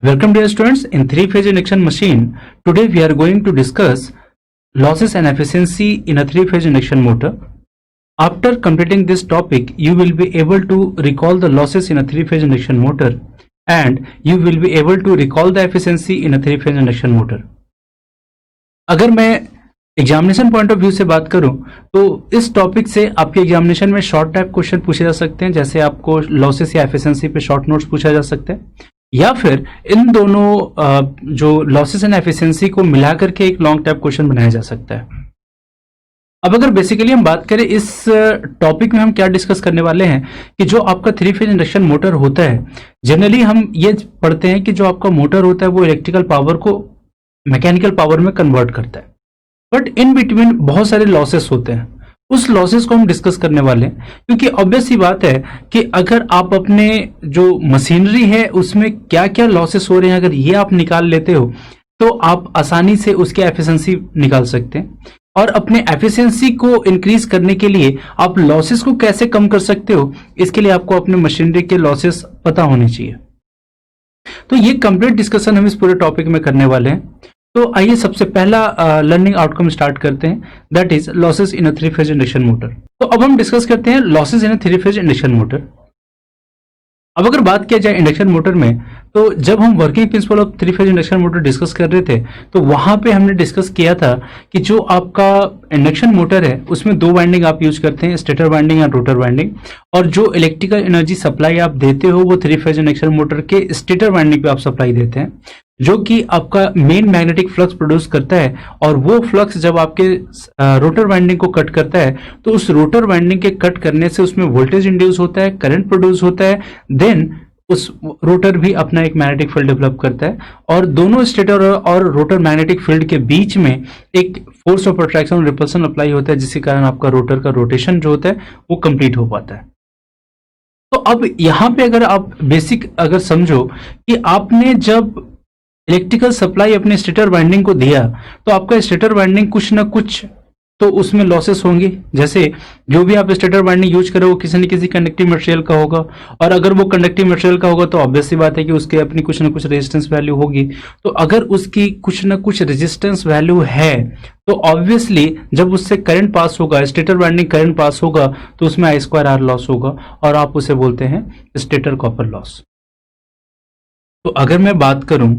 Welcome dear students, in three-phase induction machine, today we are going to discuss losses and efficiency in a three-phase induction motor. After completing this topic, you will be able to recall the losses in a three-phase induction motor and you will be able to recall the efficiency in a three-phase induction motor. अगर मैं examination point of view से बात करूं तो इस topic से आपके examination में शॉर्ट टाइप क्वेश्चन पूछे जा सकते हैं, जैसे आपको लॉसेस या एफिशिएंसी पे शॉर्ट नोट्स पूछा जा सकता है, या फिर इन दोनों जो लॉसेस एंड एफिशिएंसी को मिला करके एक लॉन्ग टाइप क्वेश्चन बनाया जा सकता है। अब अगर बेसिकली हम बात करें इस टॉपिक में हम क्या डिस्कस करने वाले हैं कि जो आपका थ्री फेज इंडक्शन मोटर होता है, जनरली हम ये पढ़ते हैं कि जो आपका मोटर होता है वो इलेक्ट्रिकल पावर को मैकेनिकल पावर में कन्वर्ट करता है, बट इन बिटवीन बहुत सारे लॉसेस होते हैं। उस लॉसेस को हम डिस्कस करने वाले हैं, क्योंकि ऑब्वियस सी बात है कि अगर आप अपने जो मशीनरी है उसमें क्या क्या लॉसेस हो रहे हैं, अगर ये आप निकाल लेते हो तो आप आसानी से उसके एफिशिएंसी निकाल सकते हैं। और अपने एफिशिएंसी को इंक्रीज करने के लिए आप लॉसेस को कैसे कम कर सकते हो, इसके लिए आपको अपने मशीनरी के लॉसेस पता होने चाहिए। तो ये कंप्लीट डिस्कशन हम इस पूरे टॉपिक में करने वाले हैं। तो आइए सबसे पहला लर्निंग आउटकम स्टार्ट करते हैं, that is losses in a three phase induction motor. तो अब हम डिस्कस करते हैं losses in a three phase induction motor. अब अगर बात किया जाए इंडक्शन मोटर में, तो जब हम working principle of three phase induction motor discuss कर रहे थे तो वहां पे हमने डिस्कस किया था कि जो आपका इंडक्शन मोटर है उसमें दो वाइंडिंग आप यूज करते हैं, स्टेटर वाइंडिंग या रोटर वाइंडिंग, और जो इलेक्ट्रिकल एनर्जी सप्लाई आप देते हो वो थ्री फेज इंडक्शन मोटर के स्टेटर वाइंडिंग पे आप सप्लाई देते हैं, जो कि आपका मेन मैग्नेटिक फ्लक्स प्रोड्यूस करता है। और वो फ्लक्स जब आपके रोटर वाइंडिंग को कट करता है तो उस रोटर वाइंडिंग के कट करने से उसमें वोल्टेज इंड्यूस होता है, करंट प्रोड्यूस होता है, देन उस रोटर भी अपना एक मैग्नेटिक फील्ड डेवलप करता है, और दोनों स्टेटर और रोटर मैग्नेटिक फील्ड के बीच में एक फोर्स ऑफ अट्रैक्शन और रिपल्सन अप्लाई होता है, जिसके कारण आपका रोटर का रोटेशन जो होता है वो कंप्लीट हो पाता है। तो अब यहां पे अगर आप बेसिक अगर समझो कि आपने जब इलेक्ट्रिकल सप्लाई अपने स्टेटर वाइंडिंग को दिया तो आपका स्टेटर वाइंडिंग कुछ ना कुछ तो उसमें लॉसेस होंगे, जैसे जो भी आप स्टेटर वाइंडिंग यूज करो वो किसी न किसी कंडक्टिव मटेरियल का होगा, और अगर वो कंडक्टिव मटेरियल का होगा तो ऑब्वियस सी बात है कि उसके अपनी कुछ ना कुछ रेजिस्टेंस वैल्यू होगी। तो अगर उसकी कुछ ना कुछ रेजिस्टेंस वैल्यू है तो ऑब्वियसली जब उससे करंट पास होगा, स्टेटर वाइंडिंग करंट पास होगा, तो उसमें आई स्क्वायर आर लॉस होगा और आप उसे बोलते हैं स्टेटर कॉपर लॉस। तो अगर मैं बात करूं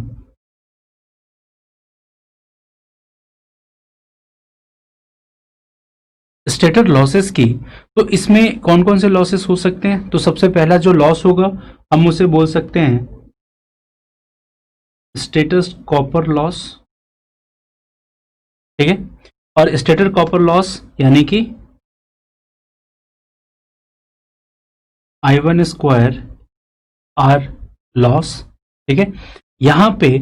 स्टेटर लॉसेस की, तो इसमें कौन कौन से लॉसेस हो सकते हैं। तो सबसे पहला जो लॉस होगा हम उसे बोल सकते हैं स्टेटर कॉपर लॉस, ठीक है। और स्टेटर कॉपर लॉस यानी कि I1 स्क्वायर आर लॉस, ठीक है। यहां पे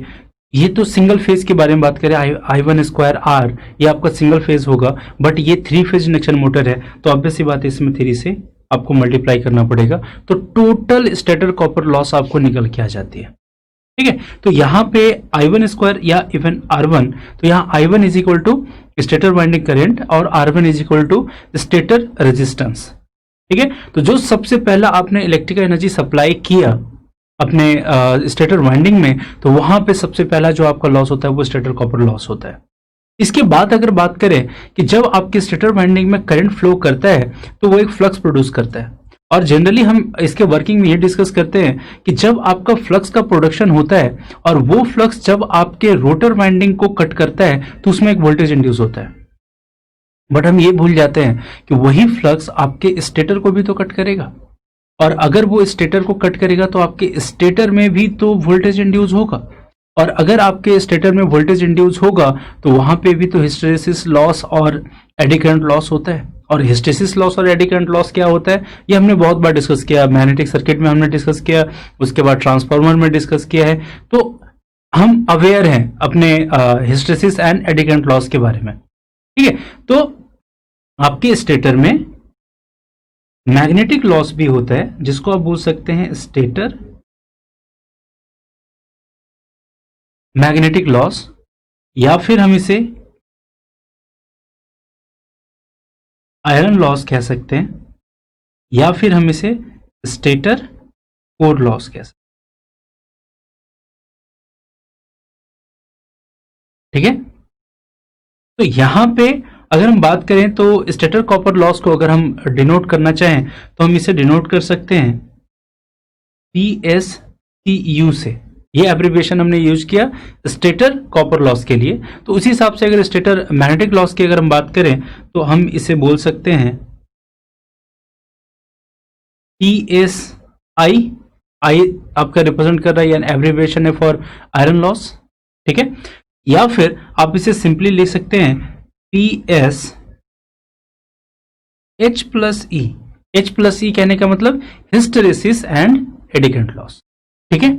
ये तो सिंगल फेज के बारे में बात करें, I1 स्क्वायर आर ये आपका सिंगल फेज होगा, बट ये थ्री फेज इंडक्शन मोटर है तो ऑब्वियस सी बात है इसमें 3 से आपको मल्टीप्लाई करना पड़ेगा, तो टोटल स्टेटर कॉपर लॉस आपको निकल के आ जाती है, ठीक है। तो यहाँ पे I1 स्क्वायर या इवन R1, तो यहाँ I1 is equal to stator winding current और R1 is equal to stator resistance, ठीक है। तो जो सबसे पहला आपने इलेक्ट्रिकल एनर्जी सप्लाई किया अपने स्टेटर वाइंडिंग में, तो वहां पे सबसे पहला जो आपका लॉस होता है वो स्टेटर कॉपर लॉस होता है। इसके बाद अगर बात करें कि जब आपके स्टेटर वाइंडिंग में करंट फ्लो करता है तो वो एक फ्लक्स प्रोड्यूस करता है, और जनरली हम इसके वर्किंग में ये डिस्कस करते हैं कि जब आपका फ्लक्स का प्रोडक्शन होता है और वो फ्लक्स जब आपके रोटर वाइंडिंग को कट करता है तो उसमें एक वोल्टेज इंड्यूस होता है, बट हम ये भूल जाते हैं कि वही फ्लक्स आपके स्टेटर को भी तो कट करेगा, और अगर वो स्टेटर को कट करेगा तो आपके स्टेटर में भी तो वोल्टेज इंड्यूस होगा, और अगर आपके स्टेटर में वोल्टेज इंड्यूस होगा तो वहां पे भी तो हिस्टैरिसीस लॉस और एडी करंट लॉस होता है। और हिस्टैरिसीस लॉस और एडी करंट लॉस क्या होता है ये हमने बहुत बार डिस्कस किया, मैग्नेटिक सर्किट में हमने डिस्कस किया, उसके बाद ट्रांसफार्मर में डिस्कस किया है, तो हम अवेयर हैं अपने hysteresis and eddy current loss के बारे में, ठीक है। तो आपके स्टेटर में मैग्नेटिक लॉस भी होता है जिसको आप बोल सकते हैं स्टेटर मैग्नेटिक लॉस, या फिर हम इसे आयरन लॉस कह सकते हैं, या फिर हम इसे स्टेटर कोर लॉस कह सकते हैं। ठीक है। तो यहां पे अगर हम बात करें तो स्टेटर कॉपर लॉस को अगर हम डिनोट करना चाहें तो हम इसे डिनोट कर सकते हैं PSCU से। ये एब्रिविएशन हमने यूज किया स्टेटर कॉपर लॉस के लिए। तो उसी हिसाब से अगर स्टेटर मैग्नेटिक लॉस की अगर हम बात करें तो हम इसे बोल सकते हैं PSI। आई आपका रिप्रेजेंट कर रहा है, यानी एब्रिविएशन है फॉर आयरन लॉस। ठीक है, या फिर आप इसे सिंपली लिख सकते हैं PS H प्लस ई। H प्लस ई कहने का मतलब hysteresis and eddy current loss. ठीक है,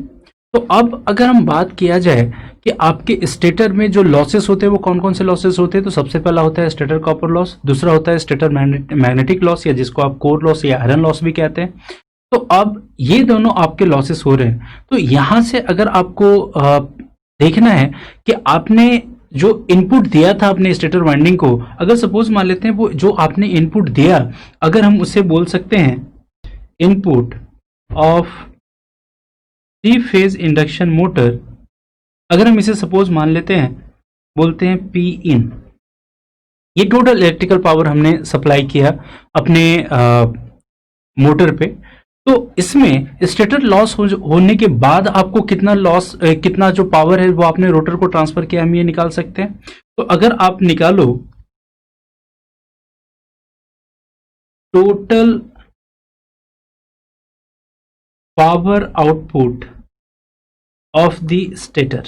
तो अब अगर हम बात किया जाए कि आपके स्टेटर में जो लॉसेस होते हैं वो कौन कौन से लॉसेस होते हैं, तो सबसे पहला होता है स्टेटर कॉपर लॉस, दूसरा होता है स्टेटर मैग्नेटिक लॉस या जिसको आप कोर लॉस या आयरन लॉस भी कहते हैं। तो अब ये दोनों आपके लॉसेस हो रहे हैं। तो यहां से अगर आपको देखना है कि आपने जो इनपुट दिया था अपने स्टेटर वाइंडिंग को, अगर सपोज मान लेते हैं वो जो आपने इनपुट दिया, अगर हम उसे बोल सकते हैं input of 3 phase induction motor, अगर हम इसे सपोज मान लेते हैं, बोलते हैं P इन, ये टोटल इलेक्ट्रिकल पावर हमने सप्लाई किया अपने मोटर पे। तो इसमें स्टेटर लॉस होने के बाद आपको कितना लॉस, कितना जो पावर है वो आपने रोटर को ट्रांसफर किया, हम ये निकाल सकते हैं। तो अगर आप निकालो total power output of the stator,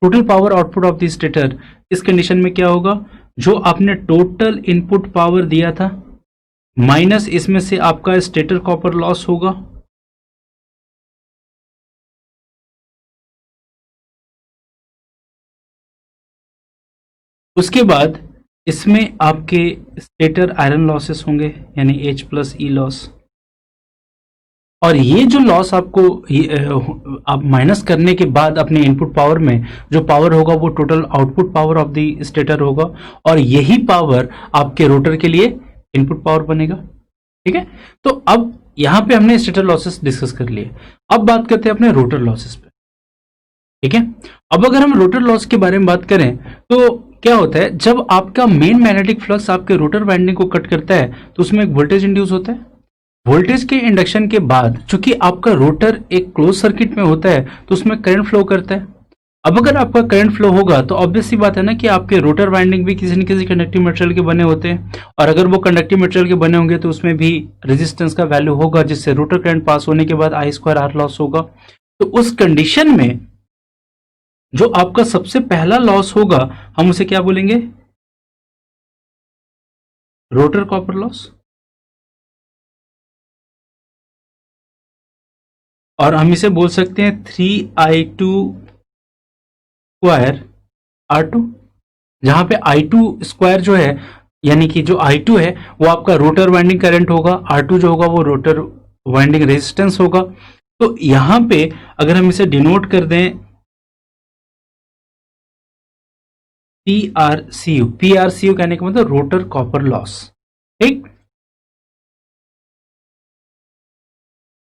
total power output of the stator, इस कंडीशन में क्या होगा, जो आपने टोटल इनपुट पावर दिया था माइनस इसमें से आपका स्टेटर कॉपर लॉस होगा, उसके बाद इसमें आपके स्टेटर आयरन लॉसेस होंगे यानी H प्लस ई लॉस। और ये जो लॉस आपको आप माइनस करने के बाद अपने इनपुट पावर में जो पावर होगा वो total output power of the stator होगा, और यही पावर आपके रोटर के लिए इनपुट पावर बनेगा। ठीक है, तो अब यहां पे हमने स्टेटर लॉसेस डिस्कस कर लिए। अब बात करते हैं अपने रोटर लॉसेस पे। ठीक है, अब अगर हम रोटर लॉस के बारे में बात करें तो क्या होता है, जब आपका मेन मैग्नेटिक फ्लक्स आपके रोटर वाइंडिंग को कट करता है तो उसमें एक वोल्टेज इंड्यूस होता है। वोल्टेज के इंडक्शन के बाद चूंकि आपका रोटर एक क्लोज सर्किट में होता है तो उसमें करंट फ्लो करता है। अब अगर आपका करंट फ्लो होगा तो ऑब्वियस सी बात है ना कि आपके रोटर वाइंडिंग भी किसी न किसी कंडक्टिव मटेरियल के बने होते हैं, और अगर वो कंडक्टिव मटेरियल के बने होंगे तो उसमें भी रेजिस्टेंस का वैल्यू होगा, जिससे रोटर करंट पास होने के बाद I² R लॉस होगा। तो उस कंडीशन में जो आपका सबसे पहला लॉस होगा हम उसे क्या बोलेंगे, रोटर कॉपर लॉस, और हम इसे बोल सकते हैं 3I² R2, जहां पे I² जो है यानी कि जो I2 है वो आपका रोटर वाइंडिंग करंट होगा, R2 जो होगा वो रोटर वाइंडिंग रेजिस्टेंस होगा। तो यहां पे अगर हम इसे डिनोट कर दें PRCU कहने का मतलब रोटर कॉपर लॉस। ठीक,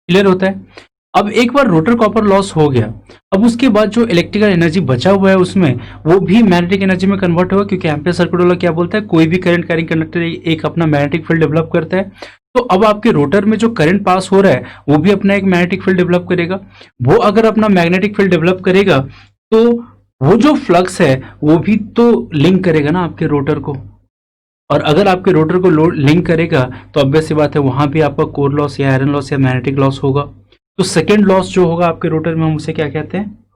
क्लियर होता है। अब एक बार रोटर कॉपर लॉस हो गया, अब उसके बाद जो इलेक्ट्रिकल एनर्जी बचा हुआ है उसमें वो भी मैग्नेटिक एनर्जी में कन्वर्ट होगा, क्योंकि एम्पीयर सर्किट वाला क्या बोलता है, कोई भी करंट कैरिंग कंडक्टर एक अपना मैग्नेटिक फील्ड डेवलप करता है। तो अब आपके रोटर में जो करंट पास हो रहा है वो भी अपना एक मैग्नेटिक फील्ड डेवलप करेगा। वो अगर अपना मैग्नेटिक फील्ड डेवलप करेगा तो वो जो फ्लक्स है वो भी तो लिंक करेगा ना आपके रोटर को, और अगर आपके रोटर को लिंक करेगा तो ऑब्वियस सी बात है वहां भी आपका कोर लॉस या आयरन लॉस या मैग्नेटिक लॉस होगा। तो सेकेंड लॉस जो होगा आपके रोटर में हम उसे क्या कहते हैं,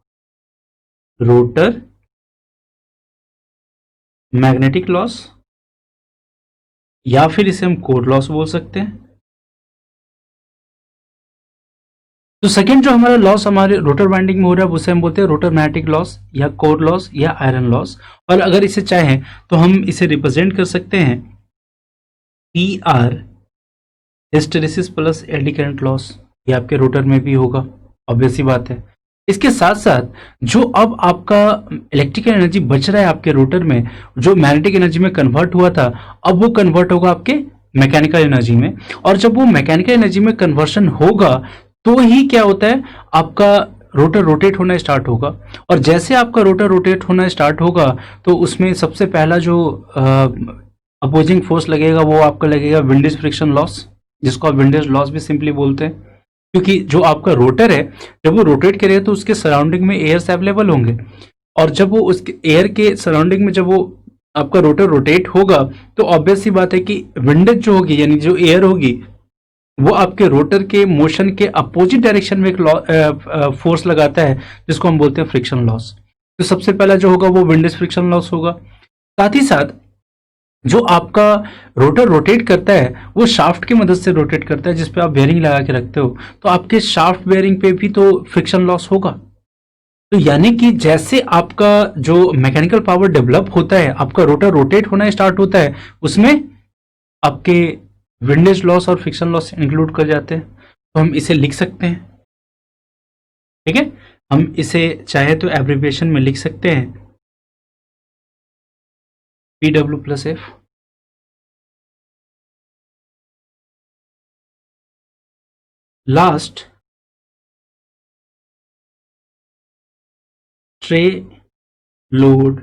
रोटर मैग्नेटिक लॉस, या फिर इसे हम कोर लॉस बोल सकते हैं। तो सेकेंड जो हमारा लॉस हमारे रोटर वाइंडिंग में हो रहा है उसे हम बोलते हैं रोटर मैग्नेटिक लॉस या कोर लॉस या आयरन लॉस। और अगर इसे चाहें तो हम इसे रिप्रेजेंट कर सकते हैं PR hysteresis plus eddy current loss, ये आपके रोटर में भी होगा, ऑब्वियस सी बात है। इसके साथ साथ जो अब आपका इलेक्ट्रिकल एनर्जी बच रहा है आपके रोटर में, जो मैग्नेटिक एनर्जी में कन्वर्ट हुआ था, अब वो कन्वर्ट होगा आपके मैकेनिकल एनर्जी में। और जब वो मैकेनिकल एनर्जी में कन्वर्शन होगा तो ही क्या होता है, आपका रोटर रोटेट होना स्टार्ट होगा, और जैसे आपका रोटर रोटेट होना स्टार्ट होगा तो उसमें सबसे पहला जो अपोजिंग फोर्स लगेगा वो आपका लगेगा विंडेज फ्रिक्शन लॉस, जिसको आप विंडेज लॉस भी सिंपली बोलते हैं। क्योंकि जो आपका रोटर है जब वो रोटेट करेगा तो उसके सराउंडिंग में एयर्स अवेलेबल होंगे, और जब वो उसके एयर के सराउंडिंग में जब वो आपका रोटर रोटेट होगा तो ऑब्वियस सी बात है कि विंडेज जो होगी यानी जो एयर होगी वो आपके रोटर के मोशन के अपोजिट डायरेक्शन में एक फोर्स लगाता है जिसको हम बोलते हैं फ्रिक्शन लॉस। तो सबसे पहला जो होगा वो विंडेज फ्रिक्शन लॉस होगा। साथ ही साथ जो आपका रोटर रोटेट करता है वो शाफ्ट की मदद से रोटेट करता है, जिस पे आप बेयरिंग लगा के रखते हो, तो आपके शाफ्ट बेयरिंग पे भी तो फ्रिक्शन लॉस होगा। तो यानी कि जैसे आपका जो मैकेनिकल पावर डेवलप होता है, आपका रोटर रोटेट होना स्टार्ट होता है, उसमें आपके विंडेज लॉस और फ्रिक्शन लॉस इंक्लूड कर जाते हैं। तो हम इसे लिख सकते हैं, ठीक है। हम इसे चाहे तो एब्रिविएशन में लिख सकते हैं PW+F। लास्ट ट्रे लोड,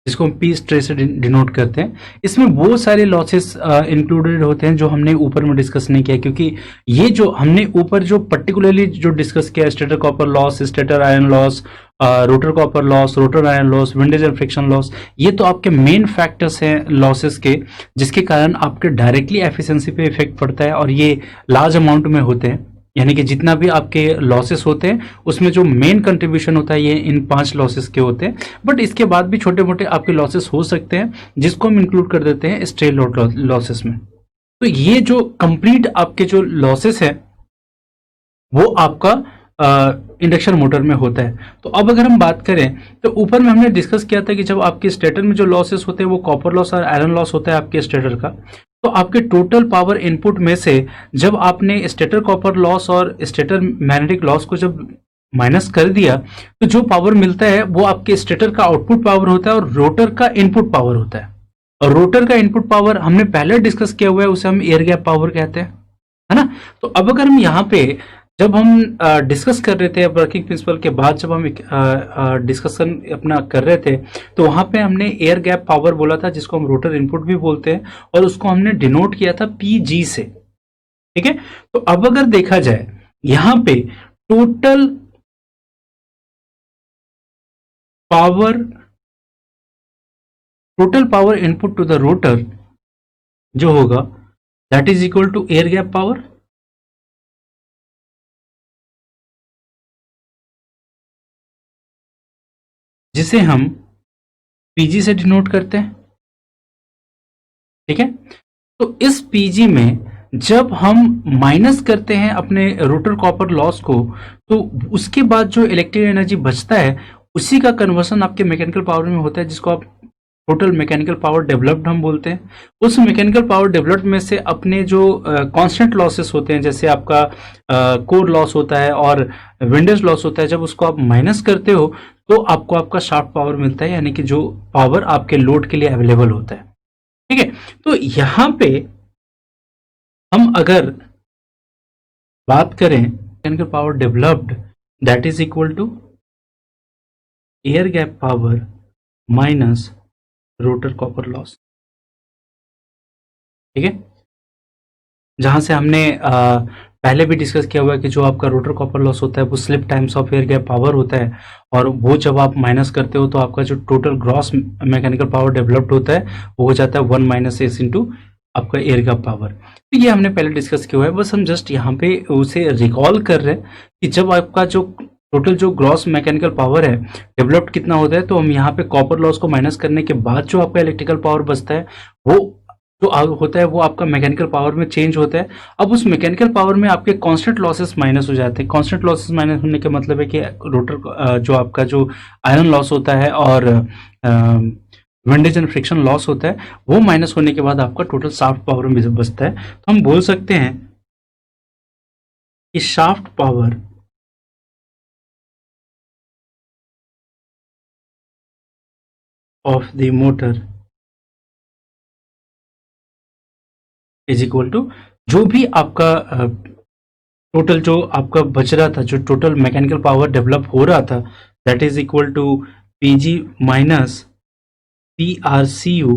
जिसको हम पी स्ट्रे से डिनोट करते हैं, इसमें वो सारे लॉसेस इंक्लूडेड होते हैं जो हमने ऊपर में डिस्कस नहीं किया। क्योंकि ये जो हमने ऊपर जो पर्टिकुलरली जो डिस्कस किया, stator copper loss, stator iron loss, rotor copper loss, rotor iron loss, windage and friction loss, ये तो आपके मेन फैक्टर्स हैं लॉसेस के, जिसके कारण आपके डायरेक्टली एफिशिएंसी पे इफेक्ट पड़ता है, और ये लार्ज अमाउंट में होते हैं। यानी कि जितना भी आपके लॉसेस होते हैं उसमें जो मेन कंट्रीब्यूशन होता है ये इन 5 लॉसेस के होते हैं। बट इसके बाद भी छोटे मोटे आपके लॉसेस हो सकते हैं जिसको हम इंक्लूड कर देते हैं स्ट्रे लोड लॉसेस में। तो ये जो कंप्लीट आपके जो लॉसेस है वो आपका इंडक्शन मोटर में होता है। तो अब अगर हम बात करें तो ऊपर में हमने डिस्कस किया था कि जब आपके स्टेटर में जो लॉसेस होते हैं वो कॉपर लॉस और आयरन लॉस होता है आपके स्टेटर का। तो आपके टोटल पावर इनपुट में से जब आपने स्टेटर कॉपर लॉस और स्टेटर मैग्नेटिक लॉस को जब माइनस कर दिया तो जो पावर मिलता है वो आपके स्टेटर का आउटपुट पावर होता है और रोटर का इनपुट पावर होता है। और रोटर का इनपुट पावर हमने पहले डिस्कस किया हुआ है, उसे हम एयर गैप पावर कहते हैं, है ना। तो अब अगर हम यहाँ पे जब हम डिस्कस कर रहे थे वर्किंग प्रिंसिपल के बाद जब हम डिस्कशन अपना कर रहे थे तो वहां पे हमने एयर गैप पावर बोला था, जिसको हम रोटर इनपुट भी बोलते हैं, और उसको हमने डिनोट किया था PG से, ठीक है। तो अब अगर देखा जाए यहां पे total power input to the rotor जो होगा that is equal to air gap power, जिसे हम PG से डिनोट करते हैं, ठीक है। तो इस PG में जब हम माइनस करते हैं अपने रोटर कॉपर लॉस को तो उसके बाद जो इलेक्ट्रिकल एनर्जी बचता है उसी का कन्वर्सन आपके मैकेनिकल पावर में होता है, जिसको आप टोटल मैकेनिकल पावर डेवलप्ड हम बोलते हैं। उस मैकेनिकल पावर डेवलप्ड में से अपने जो कांस्टेंट लॉसेस होते हैं, जैसे आपका कोर लॉस होता है और विंडेज लॉस होता है, जब उसको आप माइनस करते हो तो आपको आपका शाफ्ट पावर मिलता है, यानी कि जो पावर आपके लोड के लिए अवेलेबल होता है, ठीक है। तो यहां पे हम अगर बात करें mechanical power developed that is equal to air gap power minus rotor copper loss, ठीक है। जहां से हमने पहले भी डिस्कस किया हुआ है कि जो आपका रोटर कॉपर लॉस होता है वो slip times of air gap power होता है, और वो जब आप माइनस करते हो तो आपका जो total gross mechanical power developed होता है वो हो जाता है 1 माइनस एस इंटू आपका एयर गैप पावर। तो ये हमने पहले डिस्कस किया हुआ है, बस हम जस्ट यहाँ पे उसे रिकॉल कर रहे हैं कि जब आपका जो टोटल जो ग्रॉस मैकेनिकल पावर है डेवलप्ड कितना होता है, तो हम यहाँ पे कॉपर लॉस को माइनस करने के बाद जो आपका इलेक्ट्रिकल पावर बचता है वो जो होता है वो आपका मैकेनिकल पावर में चेंज होता है। अब उस मैकेनिकल पावर में आपके कांस्टेंट लॉसेस माइनस हो जाते हैं। कांस्टेंट लॉसेस माइनस होने का मतलब है कि रोटर जो आपका जो आयरन लॉस होता है और विंडेज एंड फ्रिक्शन लॉस होता है वो माइनस होने के बाद आपका टोटल शाफ्ट पावर में बचता है। तो हम बोल सकते हैं कि shaft power of the motor is equal to जो भी आपका टोटल जो आपका बच रहा था, जो टोटल मैकेनिकल पावर डेवलप हो रहा था, that is equal to PG minus P R C U.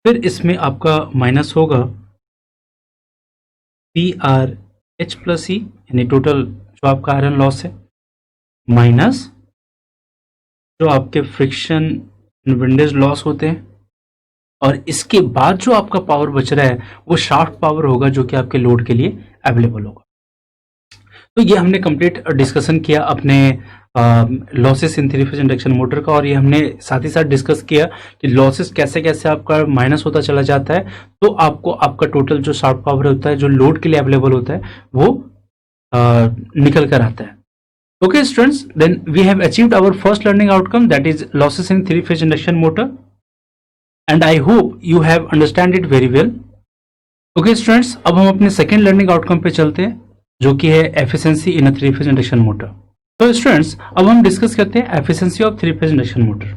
फिर इसमें आपका माइनस होगा P R H plus E, यानी टोटल जो आपका आयरन लॉस है, माइनस जो आपके फ्रिक्शन विंडेज लॉस होते हैं, और इसके बाद जो आपका पावर बच रहा है वो शाफ्ट पावर होगा जो कि आपके लोड के लिए अवेलेबल होगा। तो ये हमने कंप्लीट डिस्कशन किया अपने losses in three phase induction motor का, और ये हमने साथ ही साथ डिस्कस किया कि लॉसेस कैसे कैसे आपका माइनस होता चला जाता है, तो आपको आपका टोटल जो शाफ्ट पावर होता है जो लोड के लिए अवेलेबल होता है वो निकल कर आता है। Okay students, then we have achieved our first learning outcome, that is losses in three phase induction motor, and I hope you have understand it very well. Okay students, अब हम अपने second learning outcome पे चलते हैं जो कि है efficiency in a three phase induction motor. तो students, अब हम डिस्कस करते हैं efficiency of three phase induction motor.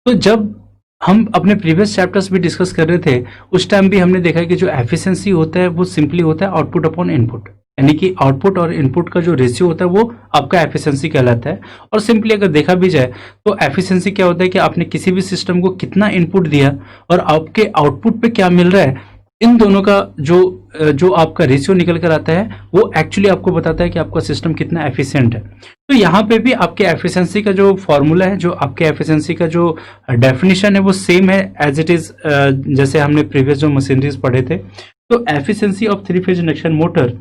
तो जब हम अपने प्रीवियस चैप्टर्स भी डिस्कस कर रहे थे उस टाइम भी हमने देखा कि जो एफिशिएंसी होता है वो सिंपली होता है आउटपुट अपॉन इनपुट, यानी कि आउटपुट और इनपुट का जो रेशियो होता है वो आपका एफिशिएंसी कहलाता है। और सिंपली अगर देखा भी जाए तो एफिशिएंसी क्या होता है कि आपने किसी भी सिस्टम को कितना इनपुट दिया और आपके आउटपुट पे क्या मिल रहा है, इन दोनों का जो आपका रेशियो निकल कर आता है वो एक्चुअली आपको बताता है कि आपका सिस्टम कितना एफिशिएंट है। तो यहाँ पे भी आपके एफिशिएंसी का जो फॉर्मूला है, जो आपके एफिशिएंसी का जो डेफिनेशन है वो सेम है एज इट इज, जैसे हमने प्रीवियस जो मशीनरीज पढ़े थे। तो efficiency of three phase induction motor,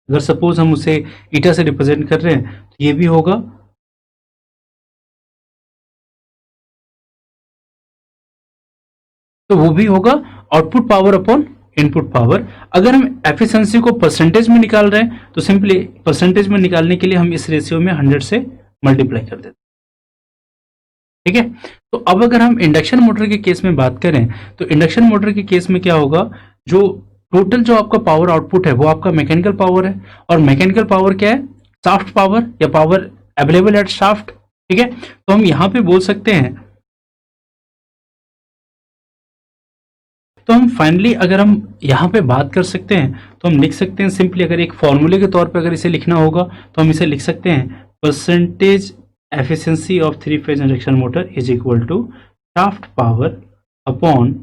अगर सपोज हम उसे ईटा से रिप्रेजेंट कर रहे हैं तो ये भी होगा तो वो भी होगा output power upon input power. अगर हम एफिशिएंसी को परसेंटेज में निकाल रहे हैं तो सिंपली परसेंटेज में निकालने के लिए हम इस रेशियो में 100 से मल्टीप्लाई कर देते हैं। ठीक है, तो अब अगर हम इंडक्शन मोटर के केस में बात करें तो इंडक्शन मोटर के केस में क्या होगा, जो टोटल जो आपका पावर आउटपुट है वो आपका मैकेनिकल पावर है, और मैकेनिकल पावर क्या है, शाफ्ट पावर या पावर अवेलेबल एट शाफ्ट। ठीक है, तो हम यहां पे बोल सकते हैं, तो हम फाइनली अगर हम यहाँ पे बात कर सकते हैं तो हम लिख सकते हैं सिंपली, अगर एक फॉर्मूले के तौर पे अगर इसे लिखना होगा तो हम इसे लिख सकते हैं percentage efficiency of three phase induction motor is equal to shaft power upon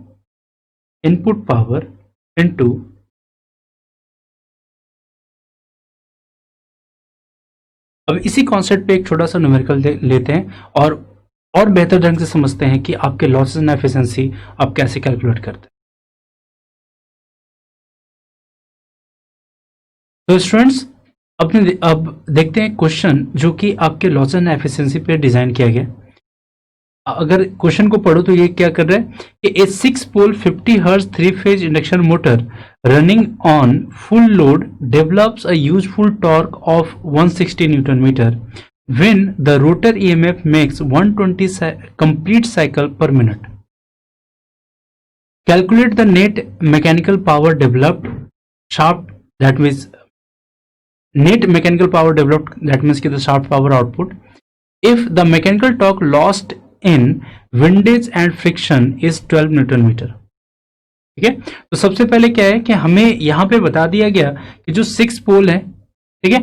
input power into अब इसी कॉन्सेप्ट पे एक छोटा सा न्यूमेरिकल लेते हैं और बेहतर ढंग से समझते हैं कि आपके लॉसेस एंड एफिशिएंसी आप कैसे कैलकुलेट करते हैं। तो स्टूडेंट्स अब देखते हैं क्वेश्चन जो कि आपके लॉस एंड एफिशिएंसी पे डिजाइन किया गया। अगर क्वेश्चन को पढ़ो तो ये क्या कर रहा है कि a 6 pole 50 hertz 3 phase induction motor running on full load develops a useful torque of 160 newton metre when the rotor EMF makes 120 complete cycle per minute. Calculate the net mechanical power developed shaft, that means net mechanical power developed, that means the shaft power output, if the mechanical torque lost in windage and friction is 12 newton metre. ठीक है, तो सबसे पहले क्या है कि हमें यहाँ पे बता दिया गया कि जो 6 पोल है, ठीक है,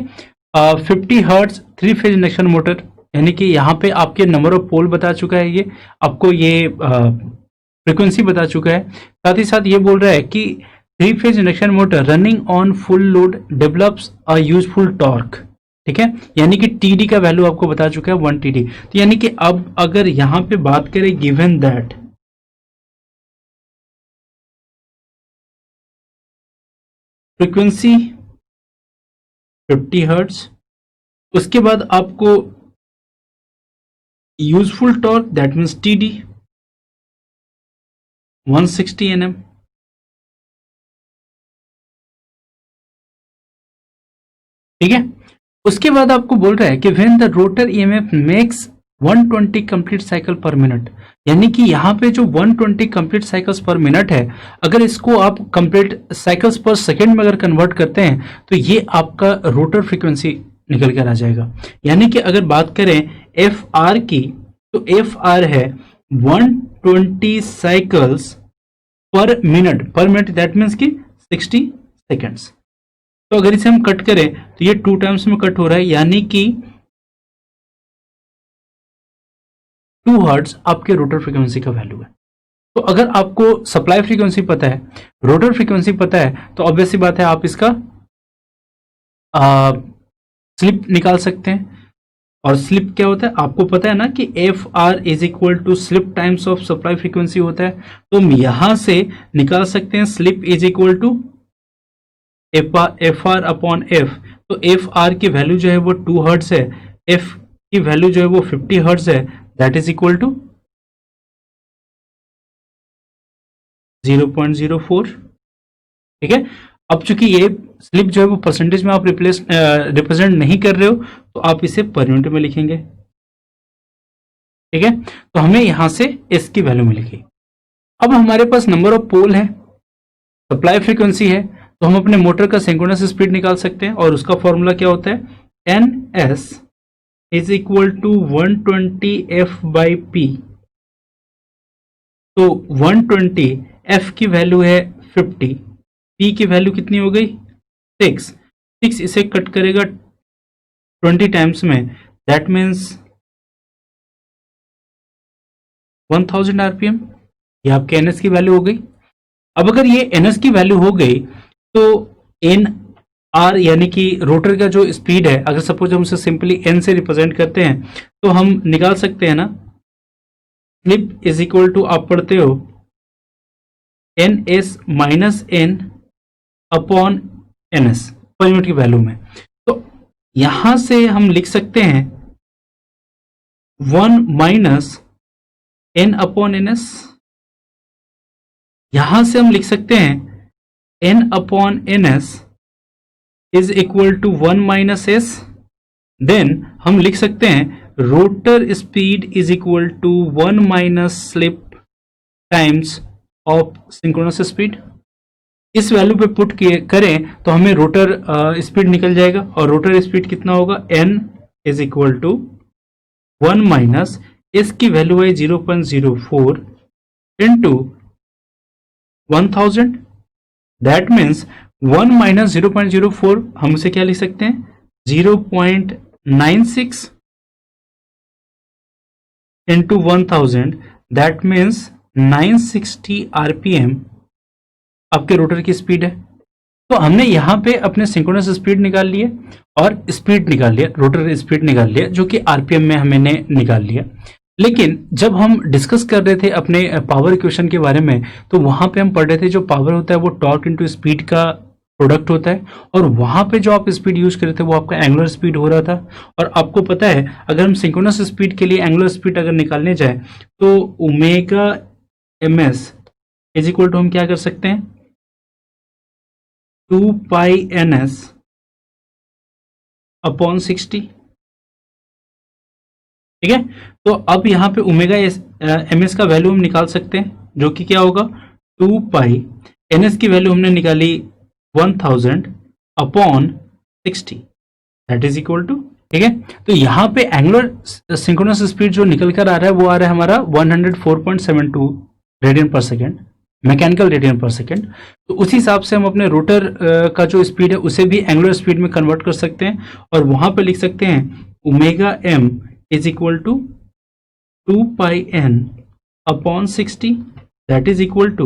50 हर्ट्ज 3 फेज इंडक्शन मोटर, यानी कि यहाँ पे आपके नंबर ऑफ पोल बता चुका है, ये आपको ये फ्रीक्वेंसी बता चुका है, साथ ही साथ ये बोल रहा है कि three phase induction motor running on full load develops a useful torque. ठीक है, यानी कि टीडी का वैल्यू आपको बता चुका है 1 टीडी। तो यानी कि अब अगर यहां पे बात करें गिवन दैट फ्रीक्वेंसी 50 हर्ट्ज, उसके बाद आपको useful torque that means TD 160 NM, ठीक है, उसके बाद आपको बोल रहा है कि when the rotor EMF makes 120 complete cycle per minute, यानी कि यहाँ पे जो 120 कंप्लीट साइकिल्स पर मिनट है, अगर इसको आप कंप्लीट साइकिल्स पर सेकंड में अगर कन्वर्ट करते हैं तो ये आपका रोटर फ्रीक्वेंसी निकल कर आ जाएगा। यानी कि अगर बात करें एफ आर की तो एफ आर है 120 साइकिल्स पर मिनट दैट मीन्स की 60 सेकेंड्स। तो अगर इसे हम कट करें तो ये 2 टाइम्स में कट हो रहा है, यानी कि 2 हर्ट्ज आपके रोटर फ्रीक्वेंसी का वैल्यू है। तो अगर आपको सप्लाई फ्रीक्वेंसी पता है, रोटर फ्रीक्वेंसी पता है, तो ऑब्वियस सी बात है आप इसका स्लिप निकाल सकते हैं। और स्लिप क्या होता है आपको पता है ना कि F R is equal to slip times of supply frequency होता है। तो हम यहां से निकाल सकते हैं slip is equal to F R upon F. तो एफ आर की वैल्यू जो है वो 2 हर्ट्ज है, एफ की वैल्यू जो है वो 50 हर्ट्ज है, दैट इज इक्वल टू 0.04। ठीक है। अब चूंकि ये स्लिप जो है वो परसेंटेज में आप रिप्रेजेंट नहीं कर रहे हो, तो आप इसे पर यूनिट में लिखेंगे। ठीक है, तो हमें यहां से एस की वैल्यू मिलेगी। अब हमारे पास नंबर ऑफ पोल है, सप्लाई फ्रीक्वेंसी है, तो हम अपने मोटर का सिंक्रोनस स्पीड निकाल सकते हैं और उसका फॉर्मूला क्या होता है, N S is equal to 120 F by P. तो 120 एफ की वैल्यू है 50, पी की वैल्यू कितनी हो गई 6, इसे कट करेगा 20 टाइम्स में, दैट मीन्स 1000 आरपीएम। ये आपके एनएस की वैल्यू हो गई। अब अगर ये एनएस की वैल्यू हो गई तो एन आर यानी कि रोटर का जो स्पीड है, अगर सपोज हम उसे सिंपली एन से रिप्रेजेंट करते हैं तो हम निकाल सकते हैं ना, स्लिप इज इक्वल टू आप पढ़ते हो N S minus N upon N S per unit की वैल्यू में। तो यहां से हम लिख सकते हैं 1 माइनस एन अपॉन एन एस। यहां से हम लिख सकते हैं N upon N S is equal to 1 minus S. Then हम लिख सकते हैं rotor speed is equal to 1 minus slip times of synchronous speed. इस वैल्यू पे पुट करें तो हमें रोटर स्पीड निकल जाएगा, और रोटर स्पीड कितना होगा, N is equal to 1 minus S की वैल्यू है 0.04 इंटू 1000। दैट मीन्स 1 माइनस 0.04 हम उसे क्या लिख सकते हैं 0.96 इंटू 1000, दैट मीन्स 960 आरपीएम आपके रोटर की स्पीड है। तो हमने यहां पे अपने सिंक्रोनस स्पीड निकाल लिए और स्पीड निकाल लिया, रोटर स्पीड निकाल लिया, जो कि आरपीएम में हमने निकाल लिया। लेकिन जब हम डिस्कस कर रहे थे अपने पावर इक्वेशन के बारे में, तो वहां पे हम पढ़ रहे थे जो पावर होता है वो टॉर्क इनटू स्पीड का प्रोडक्ट होता है, और वहां पे जो आप स्पीड यूज कर रहे थे वो आपका एंगुलर स्पीड हो रहा था। और आपको पता है अगर हम सिंक्रोनस स्पीड के लिए एंगुलर स्पीड अगर निकालने जाए तो omega M S is equal to हम क्या कर सकते हैं 2 पाई एन एस अपॉन 60। ठीक है, तो अब यहाँ पे ओमेगा एम एस का वैल्यू हम निकाल सकते हैं, जो कि क्या होगा 2 पाई एन एस की वैल्यू हमने निकाली 1000 upon 60, that is equal to. ठीक है, तो यहाँ पे एंगुलर सिंक्रोनस स्पीड जो निकल कर आ रहा है वो आ रहा है हमारा 104.72 रेडियन पर सेकेंड, मैकेनिकल रेडियन पर सेकेंड। तो उस हिसाब से हम अपने रोटर का जो स्पीड है उसे भी एंगुलर स्पीड में कन्वर्ट कर सकते हैं, और वहां पे लिख सकते हैं omega M is equal to 2 pi N upon 60, that is equal to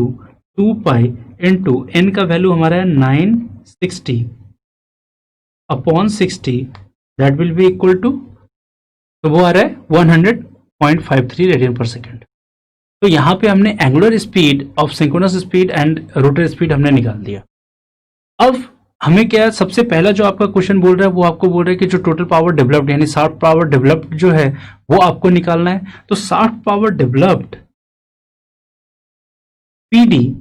2 pi into N का वैल्यू हमारा है 960 upon 60, that will be equal to, तो वो आ रहा है 100.53 रेडियन पर सेकेंड। तो यहां पे हमने angular speed of synchronous speed and rotor speed हमने निकाल दिया। अब हमें क्या, सबसे पहला जो आपका क्वेश्चन बोल रहा है वो आपको बोल रहा है कि जो टोटल पावर डेवलप्ड यानी शाफ्ट पावर डेवलप्ड जो है वो आपको निकालना है। तो shaft power developed PD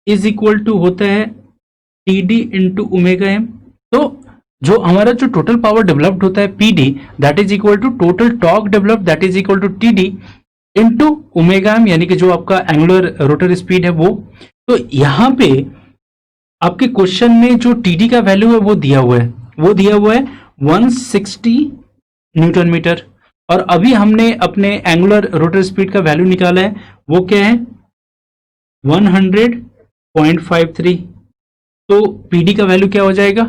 is equal to होता है टीडी इंटू ओमेगा एम। तो जो हमारा जो टोटल पावर डेवलप्ड होता है PD, that is equal to total torque developed, that is equal to TD into omega M, यानी कि जो आपका एंगुलर रोटर स्पीड है वो। तो यहां पे आपके क्वेश्चन में जो टीडी का वैल्यू है वो दिया हुआ है 160 न्यूटन मीटर, और अभी हमने अपने एंगुलर रोटर स्पीड का वैल्यू निकाला है, वो क्या है 100.53। तो पीडी का वैल्यू क्या हो जाएगा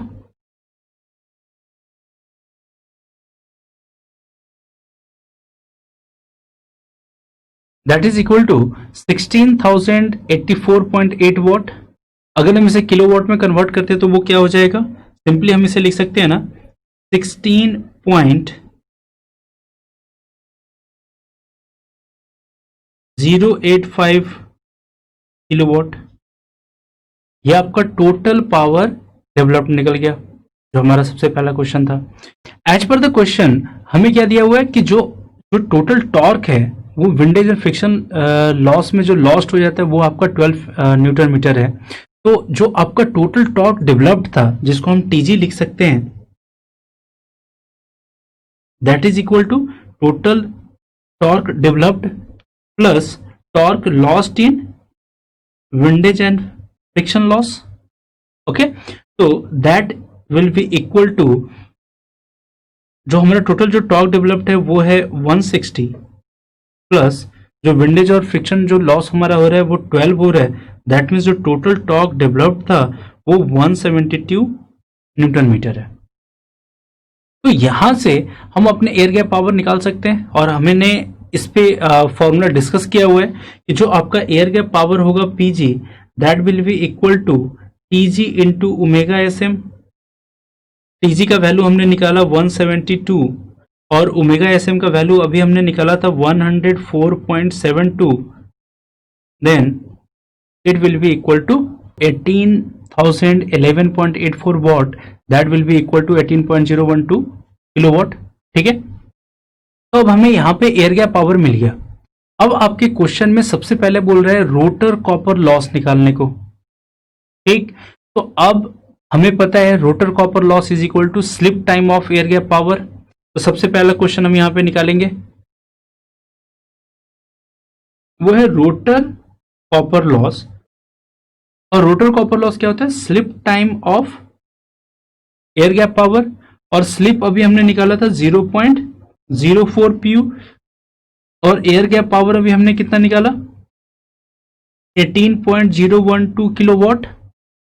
that is equal to 16,084.8 watt. अगर हम इसे किलोवाट में कन्वर्ट करते हैं तो वो क्या हो जाएगा, सिंपली हम इसे लिख सकते हैं ना 16.085 किलोवाट। ये आपका टोटल पावर डेवलप्ड निकल गया, जो हमारा सबसे पहला क्वेश्चन था। एज पर द क्वेश्चन हमें क्या दिया हुआ है कि जो जो टोटल टॉर्क है वो विंडेज एंड फ्रिक्शन लॉस में जो लॉस्ट हो जाता है वो आपका 12 न्यूटन मीटर है। तो जो आपका टोटल टॉर्क डेवलप्ड था, जिसको हम टीजी लिख सकते हैं, that is equal to total torque developed plus torque lost in windage and friction loss. Okay, तो that will be equal to, जो हमारा टोटल जो टॉर्क डेवलप्ड है वो है 160 प्लस जो विंडेज और फ्रिक्शन जो लॉस हमारा हो रहा है वो 12 हो रहा है। दैट मीन्स जो टोटल टॉर्क डेवलप्ड था वो 172 न्यूटन मीटर है। तो यहां से हम अपने एयर गैप पावर निकाल सकते हैं, और हमने इस पे फॉर्मूला डिस्कस किया हुआ है कि जो आपका एयर गैप पावर होगा PG, that will be equal to TG into omega S M. TG का वैल्यू हमने निकाला 172 और ओमेगा एस एम का वैल्यू अभी हमने निकाला था 104.72। Then it will be equal to 18,011.84 watt, that will be equal to 18.012 kilowatt. ठीक है, तो अब हमें यहाँ पे एयर गैप पावर मिल गया। अब आपके क्वेश्चन में सबसे पहले बोल रहे हैं रोटर कॉपर लॉस निकालने को। ठीक, तो अब हमें पता है rotor copper loss is equal to slip time of air gap power. तो सबसे पहला क्वेश्चन हम यहां पे निकालेंगे, वो है रोटर कॉपर लॉस। और रोटर कॉपर लॉस क्या होता है, slip time of air gap power. और स्लिप अभी हमने निकाला था 0.04 पीयू, और एयर गैप पावर अभी हमने कितना निकाला 18.012 किलोवाट।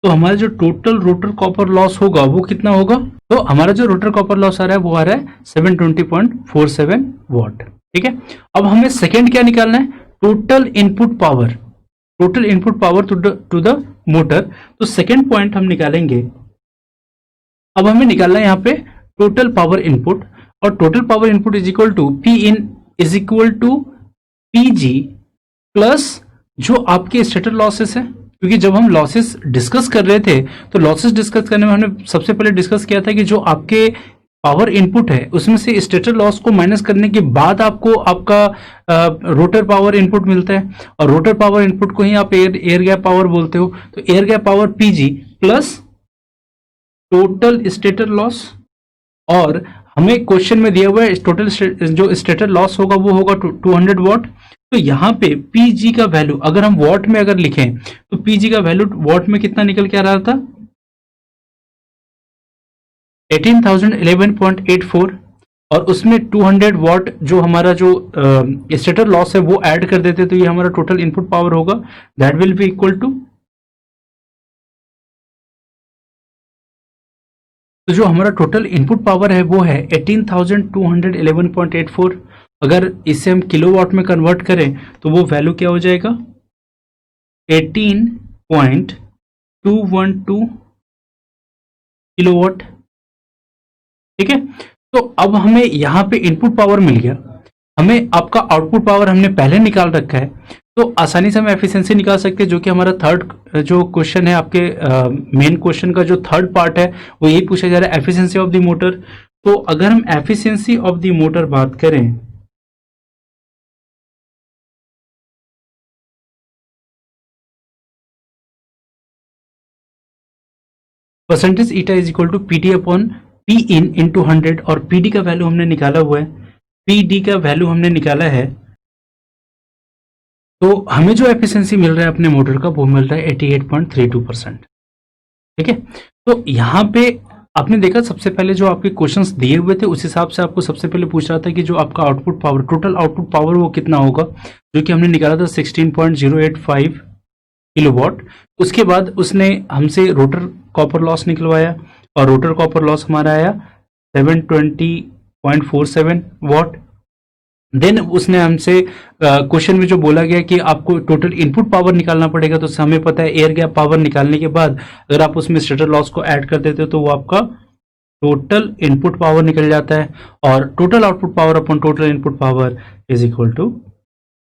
तो हमारा जो टोटल रोटर कॉपर लॉस होगा वो कितना होगा, तो हमारा जो रोटर कॉपर लॉस आ रहा है वो आ रहा है 720.47 वॉट। ठीक है, अब हमें सेकंड क्या निकालना है, total input power, total input power to the motor. तो सेकंड पॉइंट हम निकालेंगे, अब हमें निकालना है यहाँ पे टोटल पावर इनपुट, और total power input is equal to P in is equal to PG plus जो आपके स्टेटर लॉसेस है। क्योंकि जब हम लॉसेस डिस्कस कर रहे थे तो लॉसेस डिस्कस करने में हमने सबसे पहले डिस्कस किया था कि जो आपके पावर इनपुट है उसमें से स्टेटर लॉस को माइनस करने के बाद आपको आपका रोटर पावर इनपुट मिलता है, और रोटर पावर इनपुट को ही आप एयर गैप पावर बोलते हो। तो air gap power PG plus total stator loss, और हमें क्वेश्चन में दिया हुआ है टोटल जो स्टेटर लॉस होगा वो होगा 200 वॉट। तो यहाँ पे पीजी का वैल्यू अगर हम वॉट में अगर लिखें तो पीजी का वैल्यू वॉट में कितना निकल के आ रहा था 18,011.84, और उसमें 200 वॉट जो हमारा जो स्टेटर लॉस है वो ऐड कर देते तो ये हमारा टोटल इनपुट पावर होगा, that will be equal to, तो जो हमारा टोटल इनपुट पावर है वो है 18,211.84। अगर इसे हम किलोवाट में कन्वर्ट करें तो वो वैल्यू क्या हो जाएगा 18.212 किलोवाट। ठीक है, तो अब हमें यहाँ पे इनपुट पावर मिल गया, हमें आपका आउटपुट पावर हमने पहले निकाल रखा है, तो आसानी से हम एफिशिएंसी निकाल सकते हैं, जो कि हमारा थर्ड जो क्वेश्चन है आपके मेन क्वेश्चन का जो थर्ड पार्ट है वो यही पूछा जा रहा है, एफिशिएंसी ऑफ द मोटर। तो अगर हम एफिशिएंसी ऑफ द मोटर बात करें percentage eta is equal to P T upon P in into 100, और पी डी का वैल्यू हमने निकाला हुआ है, पी डी का वैल्यू हमने निकाला है, तो हमें जो एफिशिएंसी मिल रहा है अपने मोटर का वो मिल रहा है 88.32%। ठीक है, तो यहाँ पे आपने देखा सबसे पहले जो आपके क्वेश्चंस दिए हुए थे उस हिसाब से आपको सबसे पहले पूछ रहा था कि जो आपका output power, total output power वो कितना होगा, जो कि हमने निकाला था 16.085 किलोवाट। उसके बाद उसने हमसे रोटर कॉपर लॉस निकलवाया, और रोटर कॉपर लॉस हमारा आया 720.47 वॉट। देन उसने हमसे क्वेश्चन में जो बोला गया कि आपको टोटल इनपुट पावर निकालना पड़ेगा, तो हमें पता है एयर गैप पावर निकालने के बाद अगर आप उसमें स्टेटर लॉस को ऐड कर देते हो तो वो आपका टोटल इनपुट पावर निकल जाता है, और total output power upon total input power is equal to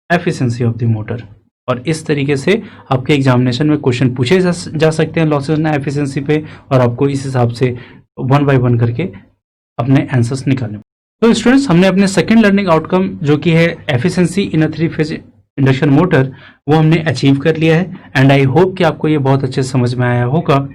efficiency of the motor. और इस तरीके से आपके एग्जामिनेशन में क्वेश्चन पूछे जा सकते हैं लॉसेस एंड एफिशिएंसी पे, और आपको इस हिसाब से 1 बाय 1 करके अपने आंसर्स निकालने। तो स्टूडेंट्स, हमने अपने सेकंड लर्निंग आउटकम जो कि है एफिशिएंसी इन अ 3 फेज इंडक्शन मोटर, वो हमने अचीव कर लिया है। एंड आई होप कि आपको ये बहुत अच्छे से समझ में आया होगा।